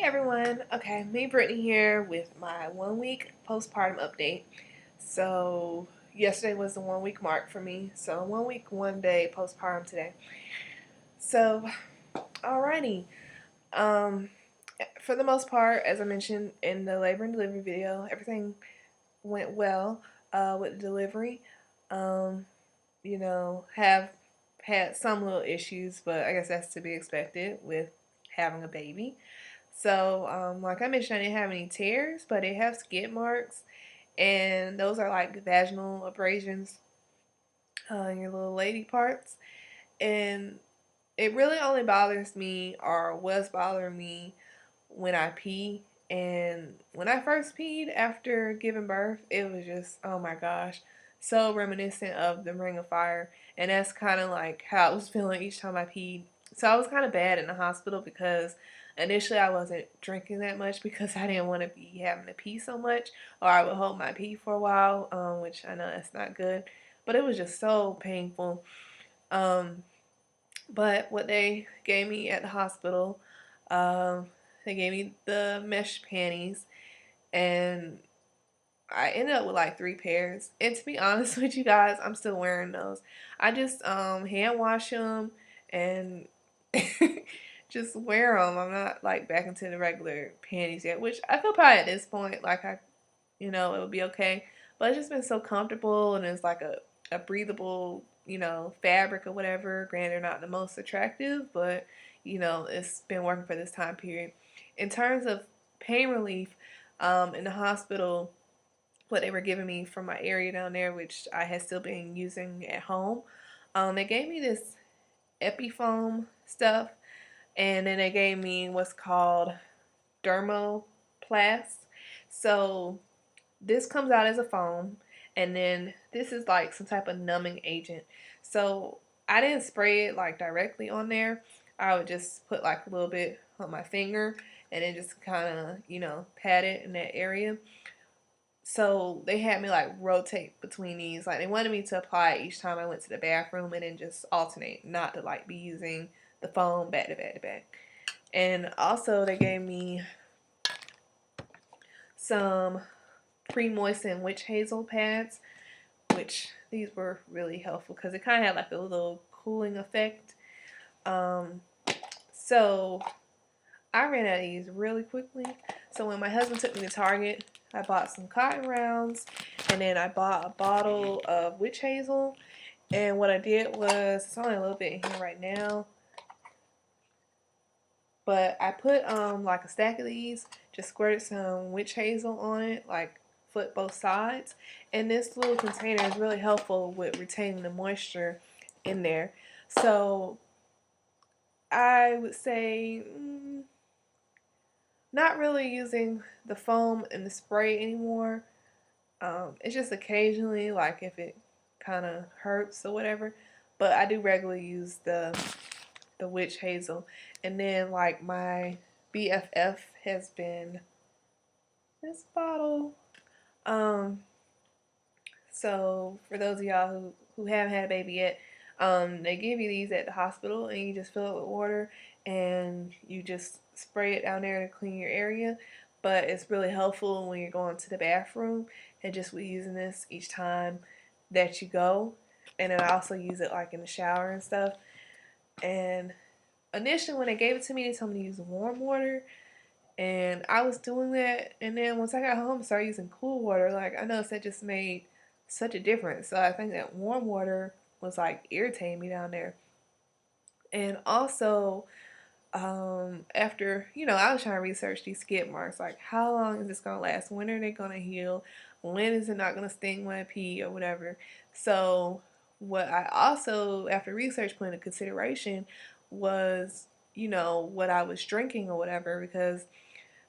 Everyone. Okay, me Brittany here with my 1 week postpartum update. So yesterday was the 1 week mark for me. So 1 week, 1 day postpartum today. So alrighty. Um, for the most part, as I mentioned in the labor and delivery video, everything went well with the delivery. Um, have had some little issues, but I guess that's to be expected with having a baby. So, like I mentioned, I didn't have any tears, but I have skid marks, and those are like vaginal abrasions in your little lady parts. And it really only bothers me, or was bothering me, when I pee. And when I first peed after giving birth, it was just, oh my gosh, so reminiscent of the Ring of Fire. And that's kind of like how I was feeling each time I peed. So I was kind of bad in the hospital because initially I wasn't drinking that much because I didn't want to be having to pee so much, or I would hold my pee for a while, which I know that's not good. But it was just so painful. Um, but what they gave me at the hospital, um, they gave me the mesh panties, and I ended up with like 3 pairs. And to be honest with you guys, I'm still wearing those. I just hand wash them and just wear them. I'm not like back into the regular panties yet, which I feel probably at this point like it would be okay. But it's just been so comfortable, and it's like a breathable, fabric or whatever. Granted, not the most attractive, but it's been working for this time period. In terms of pain relief, in the hospital, what they were giving me from my area down there, which I had still been using at home, they gave me this Epifoam stuff, and then they gave me what's called Dermoplast. So this comes out as a foam, and then this is like some type of numbing agent. So I didn't spray it like directly on there. I would just put like a little bit on my finger and then just kind of, pat it in that area. So they had me like rotate between these. Like they wanted me to apply it each time I went to the bathroom and then just alternate, not to like be using the foam back to back to back. And also they gave me some pre-moistened witch hazel pads, which these were really helpful because it kind of had like a little cooling effect. So I ran out of these really quickly. So when my husband took me to Target, I bought some cotton rounds, and then I bought a bottle of witch hazel. And what I did was, it's only a little bit in here right now, but I put like a stack of these, just squirted some witch hazel on it, like foot both sides. And this little container is really helpful with retaining the moisture in there. So I would say not really using the foam and the spray anymore. It's just occasionally, like if it kind of hurts or whatever. But I do regularly use the witch hazel. And then like my BFF has been this bottle. So for those of y'all who haven't had a baby yet, they give you these at the hospital, and you just fill it with water and you just spray it down there to clean your area. But it's really helpful when you're going to the bathroom, and just with using this each time that you go. And then I also use it like in the shower and stuff. And initially when they gave it to me, they told me to use warm water, and I was doing that. And then once I got home, I started using cool water. Like I noticed that just made such a difference. So I think that warm water was like irritating me down there. And also, after, I was trying to research these skid marks, like how long is this gonna last? When are they gonna heal? When is it not gonna sting when I pee or whatever? So what I also, after research, put into consideration was, what I was drinking or whatever, because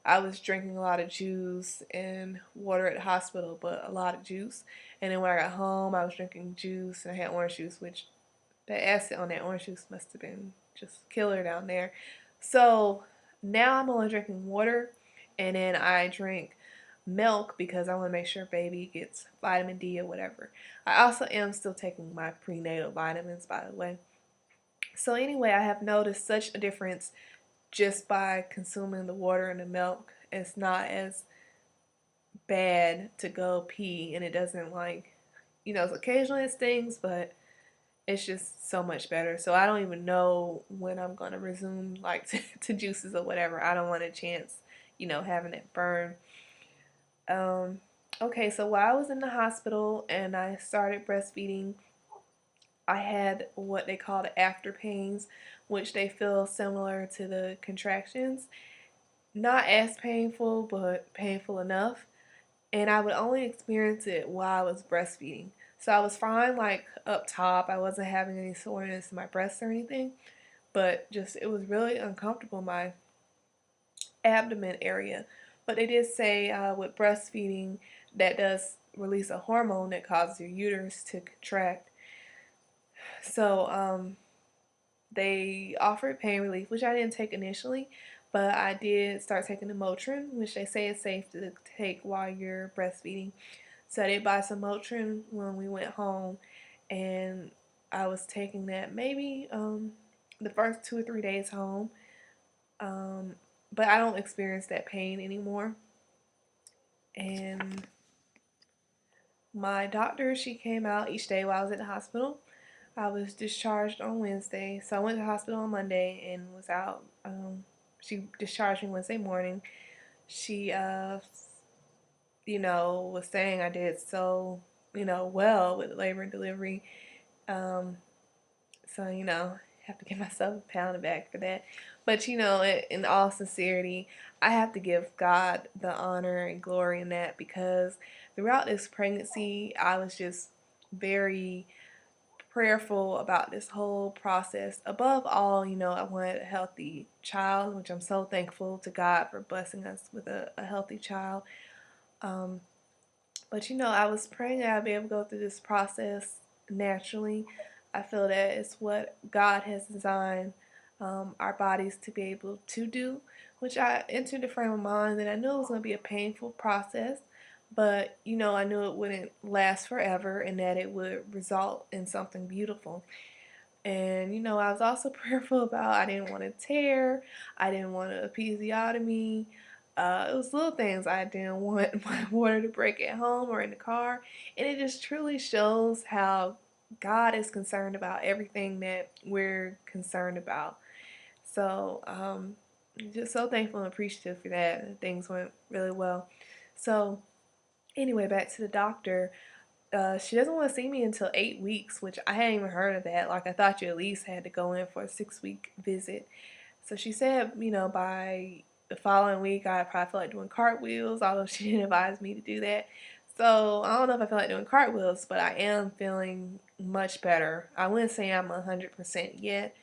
I was drinking a lot of juice and water at the hospital, but a lot of juice. And then when I got home, I was drinking juice, and I had orange juice, which the acid on that orange juice must have been just killer down there. So now I'm only drinking water, and then I drink milk because I want to make sure baby gets vitamin D or whatever. I also am still taking my prenatal vitamins, by the way. So anyway, I have noticed such a difference just by consuming the water and the milk, it's not as bad to go pee, and it doesn't like, occasionally it stings, but it's just so much better. So I don't even know when I'm gonna resume like to juices or whatever. I don't want a chance, having it burn. Um, okay, so while I was in the hospital and I started breastfeeding, I had what they call the after pains, which they feel similar to the contractions. Not as painful, but painful enough. And I would only experience it while I was breastfeeding. So I was fine, like up top. I wasn't having any soreness in my breasts or anything, but just it was really uncomfortable in my abdomen area. But they did say with breastfeeding, that does release a hormone that causes your uterus to contract. So they offered pain relief, which I didn't take initially, but I did start taking the Motrin, which they say is safe to take while you're breastfeeding. So I did buy some Motrin when we went home, and I was taking that maybe the first 2 or 3 days home, um, but I don't experience that pain anymore. And my doctor, she came out each day while I was at the hospital. I was discharged on Wednesday, so I went to the hospital on Monday and was out. She discharged me Wednesday morning. She, was saying I did so, well with labor and delivery. Um, so, have to give myself a pound of back for that. But, in all sincerity, I have to give God the honor and glory in that, because throughout this pregnancy, I was just very prayerful about this whole process. Above all, I wanted a healthy child, which I'm so thankful to God for blessing us with a healthy child. Um, but I was praying that I'd be able to go through this process naturally. I feel that it's what God has designed our bodies to be able to do, which I entered the frame of mind that I knew it was going to be a painful process, but I knew it wouldn't last forever and that it would result in something beautiful. And I was also prayerful about I didn't want to tear, I didn't want an episiotomy. It was little things. I didn't want my water to break at home or in the car. And it just truly shows how God is concerned about everything that we're concerned about. So, just so thankful and appreciative for that. Things went really well. So, anyway, back to the doctor. She doesn't want to see me until 8 weeks, which I hadn't even heard of that. Like, I thought you at least had to go in for a 6 week visit. So she said, by the following week, I probably feel like doing cartwheels, although she didn't advise me to do that. So I don't know if I feel like doing cartwheels, but I am feeling much better. I wouldn't say I'm 100% yet,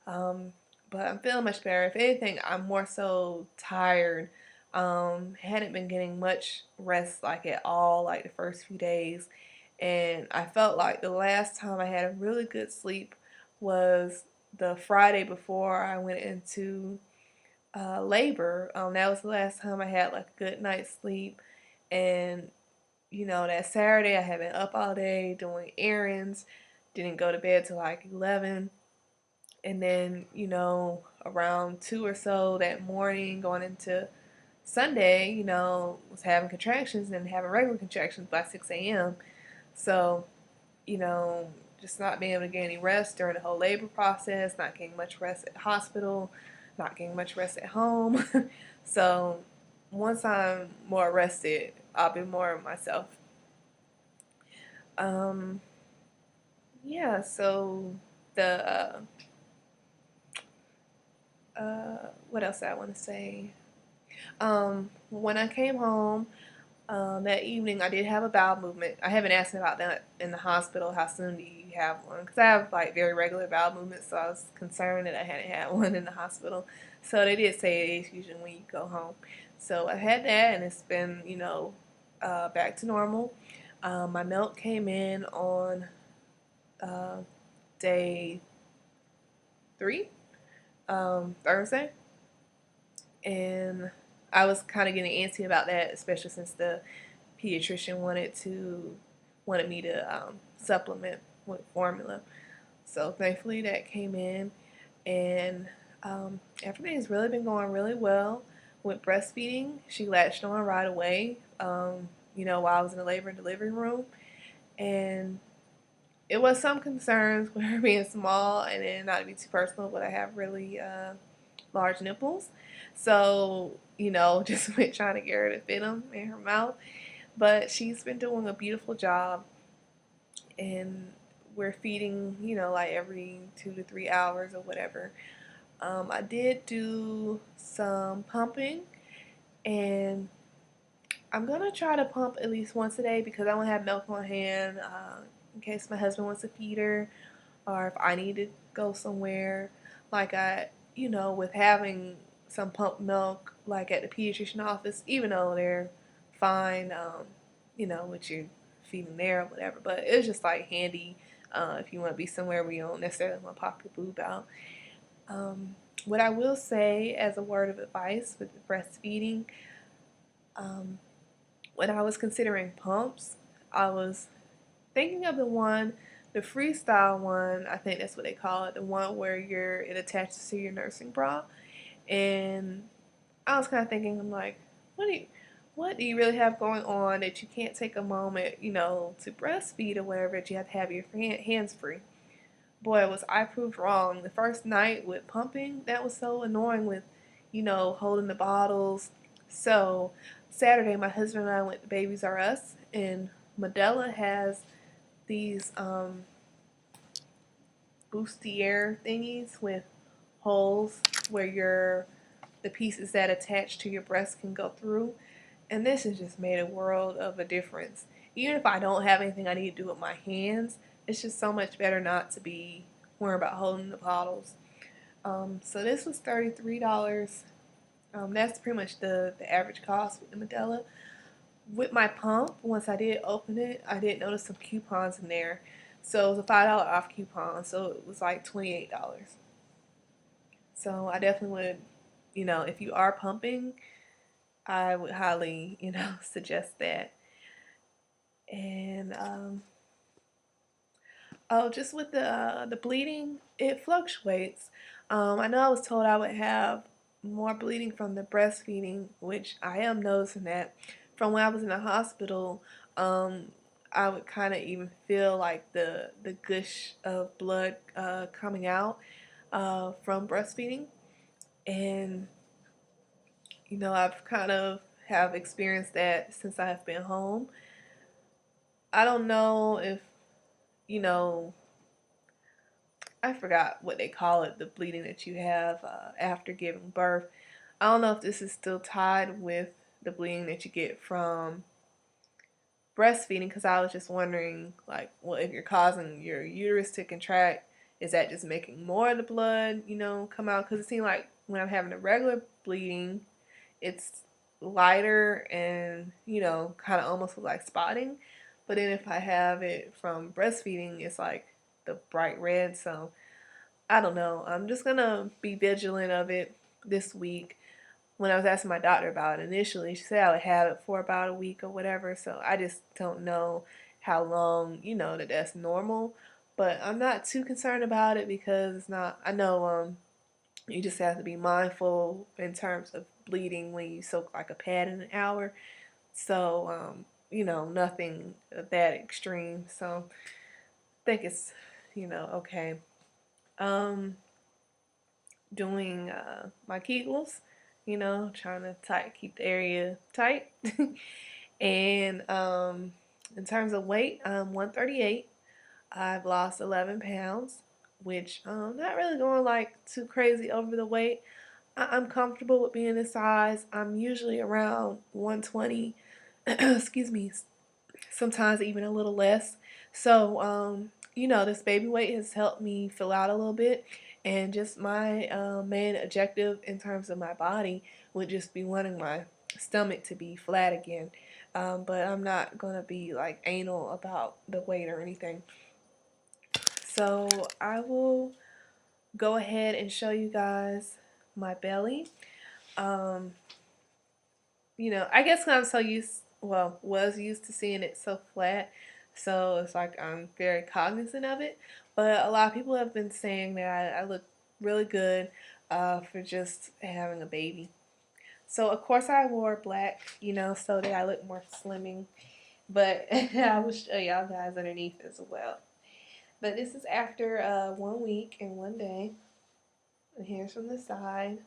um, but I'm feeling much better. If anything, I'm more so tired. Hadn't been getting much rest like at all, like the first few days. And I felt like the last time I had a really good sleep was the Friday before I went into labor. That was the last time I had like a good night's sleep. And that Saturday I had been up all day doing errands, didn't go to bed till like 11. And then, around 2 or so that morning going into Sunday, was having contractions and having regular contractions by 6 a.m. So, you know, just not being able to get any rest during the whole labor process, not getting much rest at the hospital, not getting much rest at home. So once I'm more rested, I'll be more myself. Um, yeah, so the what else I want to say? When I came home that evening, I did have a bowel movement. I haven't asked about that in the hospital. How soon do you have one? Because I have like very regular bowel movements, so I was concerned that I hadn't had one in the hospital. So they did say it is usually when you go home. So I had that, and it's been back to normal. My milk came in on uh, day 3, Thursday, and I was kind of getting antsy about that, especially since the pediatrician wanted me to supplement with formula. So thankfully that came in, and Everything's really been going really well with breastfeeding. She latched on right away, while I was in the labor and delivery room. And it was some concerns with her being small, and then not to be too personal, but I have really large nipples. So, just went trying to get her to fit them in her mouth. But she's been doing a beautiful job, and we're feeding, like every 2 to 3 hours or whatever. I did do some pumping, and I'm gonna try to pump at least once a day because I want to have milk on hand in case my husband wants to feed her, or if I need to go somewhere. Like with having some pump milk, like at the pediatrician office, even though they're fine, with you feeding there or whatever. But it's just like handy if you want to be somewhere where you don't necessarily want to pop your boob out. What I will say as a word of advice with breastfeeding, um, when I was considering pumps, I was thinking of the freestyle one. I think that's what they call it, the one where it attaches to your nursing bra. And I was kind of thinking, I'm like, what do you really have going on that you can't take a moment, to breastfeed or whatever, that you have to have your hands free? Boy, was I proved wrong. The first night with pumping, that was so annoying with, holding the bottles. So Saturday, my husband and I went to Babies R Us, and Medela has these bustier thingies with holes where the pieces that attach to your breast can go through. And this has just made a world of a difference. Even if I don't have anything I need to do with my hands, it's just so much better not to be worrying about holding the bottles. So this was $33. That's pretty much the average cost with the Medela. With my pump, once I did open it, I did notice some coupons in there. So it was a $5 off coupon, so it was like $28. So I definitely would, if you are pumping, I would highly, suggest that. And just with the bleeding, it fluctuates. I know I was told I would have more bleeding from the breastfeeding, which I am noticing that. From when I was in the hospital, I would kind of even feel like the gush of blood coming out from breastfeeding, and I've kind of have experienced that since I have been home. I don't know if you know I forgot what they call it, the bleeding that you have after giving birth. I don't know if this is still tied with the bleeding that you get from breastfeeding, because I was just wondering, like, well, if you're causing your uterus to contract, is that just making more of the blood, come out? Because it seemed like when I'm having a regular bleeding, it's lighter and, kind of almost like spotting. But then if I have it from breastfeeding, it's like the bright red. So I don't know. I'm just gonna be vigilant of it this week. When I was asking my doctor about it initially, she said I would have it for about a week or whatever. So I just don't know how long, that's normal. But I'm not too concerned about it because it's not. I know you just have to be mindful in terms of bleeding when you soak like a pad in an hour. So nothing that extreme. So I think it's okay. Um, Doing my Kegels, trying to keep the area tight. And in terms of weight, I'm 138. I've lost 11 pounds, which not really going like too crazy over the weight. I'm comfortable with being this size. I'm usually around 120. Excuse me, sometimes even a little less. So, this baby weight has helped me fill out a little bit. And just my main objective in terms of my body would just be wanting my stomach to be flat again. But I'm not going to be like anal about the weight or anything. So I will go ahead and show you guys my belly. Um, I guess I'm so was used to seeing it so flat, so it's like I'm very cognizant of it. But a lot of people have been saying that I look really good. for just having a baby. So of course I wore black, so that I look more slimming. But I will show y'all guys underneath as well. But this is after 1 week and 1 day. And here's from the side.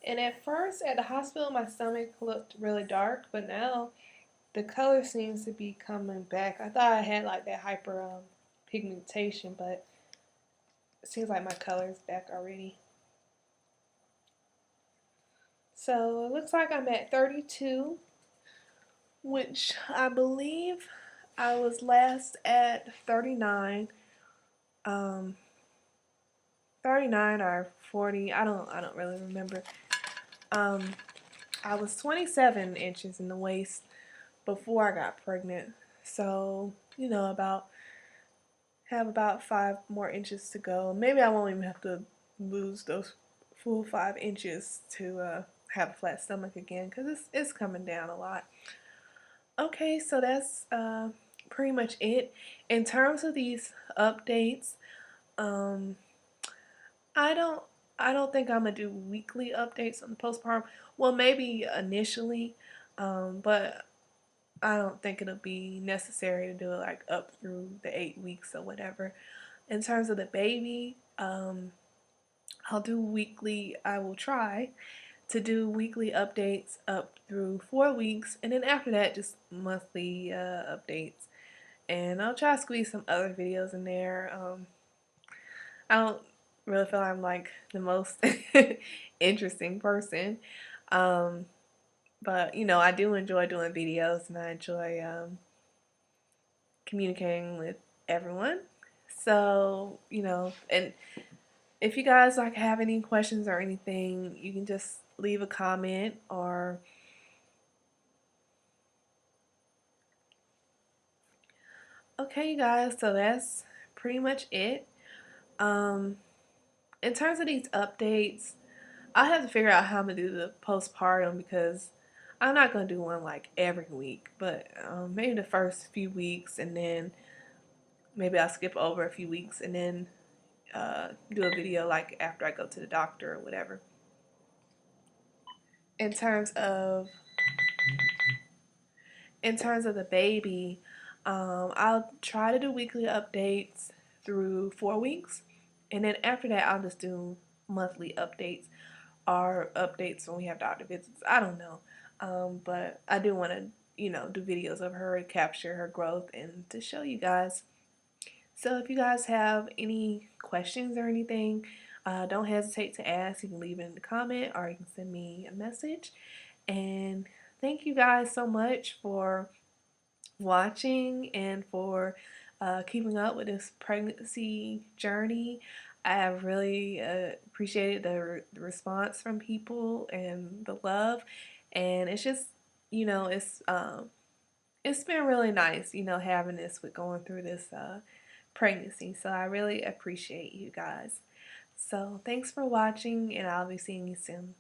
And at first at the hospital, my stomach looked really dark, but now the color seems to be coming back. I thought I had like that hyper pigmentation, but it seems like my color is back already. So it looks like I'm at 32, which I believe I was last at 39. Um, 39 or 40. I don't really remember. Um, I was 27 inches in the waist before I got pregnant. So, have about 5 more inches to go. Maybe I won't even have to lose those full 5 inches to have a flat stomach again, because it's coming down a lot. Okay, so that's pretty much it. In terms of these updates, um, I don't I don't think I'm gonna do weekly updates on the postpartum. Well, maybe initially, but I don't think it'll be necessary to do it like up through the 8 weeks or whatever. In terms of the baby, I'll do weekly. I will try to do weekly updates up through 4 weeks, and then after that, just monthly updates. And I'll try to squeeze some other videos in there. I don't really feel I'm like the most interesting person. Um, but I do enjoy doing videos, and I enjoy communicating with everyone. So, and if you guys like have any questions or anything, you can just leave a comment or okay, you guys, so that's pretty much it. Um, in terms of these updates, I have to figure out how I'm gonna do the postpartum, because I'm not gonna do one like every week, but maybe the first few weeks, and then maybe I'll skip over a few weeks and then do a video like after I go to the doctor or whatever. In terms of the baby, I'll try to do weekly updates through 4 weeks, and then after that, I'll just do monthly updates or updates when we have doctor visits. I don't know, but I do want to, do videos of her and capture her growth and to show you guys. So if you guys have any questions or anything, don't hesitate to ask. You can leave it in the comment or you can send me a message. And thank you guys so much for watching and for keeping up with this pregnancy journey. I have really appreciated the response from people and the love, and it's just it's been really nice having this with going through this pregnancy. So I really appreciate you guys. So thanks for watching, and I'll be seeing you soon.